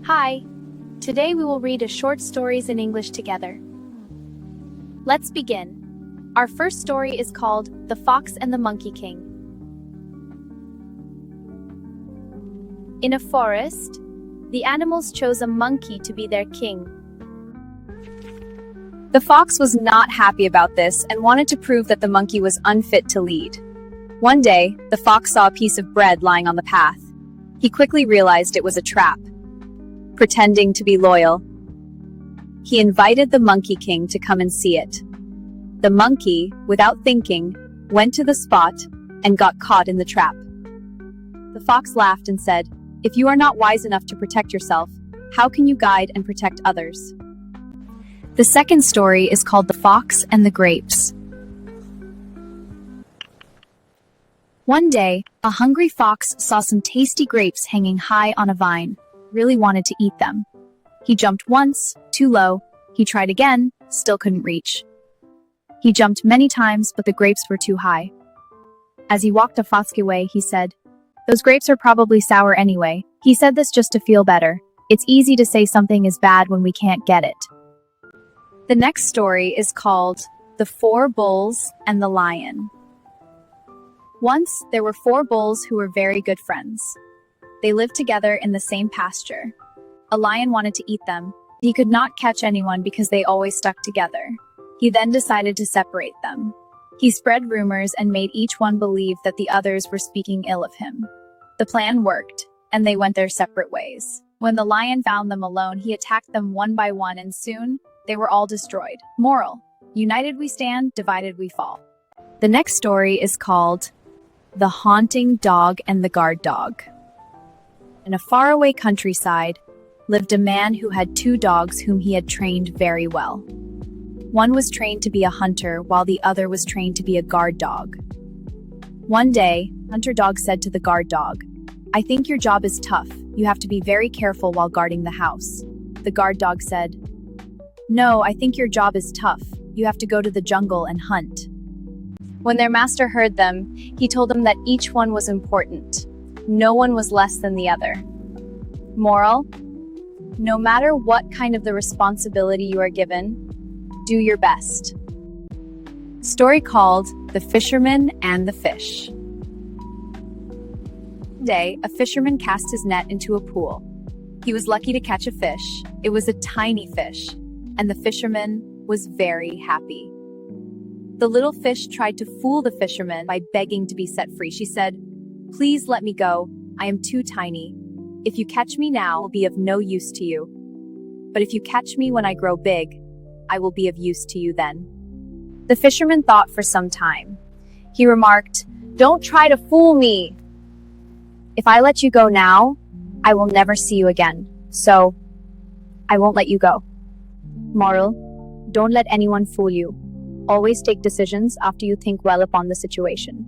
Hi! Today we will read a short stories in English together. Let's begin. Our first story is called The Fox and the Monkey King. In a forest, the animals chose a monkey to be their king. The fox was not happy about this and wanted to prove that the monkey was unfit to lead. One day, the fox saw a piece of bread lying on the path. He quickly realized it was a trap. Pretending to be loyal, he invited the Monkey King to come and see it. The monkey, without thinking, went to the spot and got caught in the trap. The fox laughed and said, "If you are not wise enough to protect yourself, how can you guide and protect others?" The second story is called The Fox and the Grapes. One day, a hungry fox saw some tasty grapes hanging high on a vine. Really wanted to eat them. He jumped once, too low. He tried again, still couldn't reach. He jumped many times, but the grapes were too high. As he walked a fast away, he said, "Those grapes are probably sour anyway." He said this just to feel better. It's easy to say something is bad when we can't get it. The next story is called The Four Bulls and the Lion. Once, there were four bulls who were very good friends. They lived together in the same pasture. A lion wanted to eat them. He could not catch anyone because they always stuck together. He then decided to separate them. He spread rumors and made each one believe that the others were speaking ill of him. The plan worked, and they went their separate ways. When the lion found them alone, he attacked them one by one, and soon they were all destroyed. Moral: united we stand, divided we fall. The next story is called The Haunting Dog and the Guard Dog. In a faraway countryside lived a man who had two dogs whom he had trained very well. One was trained to be a hunter, while the other was trained to be a guard dog. One day, Hunter Dog said to the guard dog, "I think your job is tough. You have to be very careful while guarding the house." The guard dog said, "No, I think your job is tough. You have to go to the jungle and hunt." When their master heard them, he told them that each one was important. No one was less than the other. Moral: no matter what kind of the responsibility you are given, do your best. Story called The Fisherman and the Fish. One day, a fisherman cast his net into a pool. He was lucky to catch a fish. It was a tiny fish, and the fisherman was very happy. The little fish tried to fool the fisherman by begging to be set free. She said, "Please let me go. I am too tiny. If you catch me now, I will be of no use to you. But if you catch me when I grow big, I will be of use to you then." The fisherman thought for some time. He remarked, "Don't try to fool me. If I let you go now, I will never see you again. So, I won't let you go." Moral: don't let anyone fool you. Always take decisions after you think well upon the situation.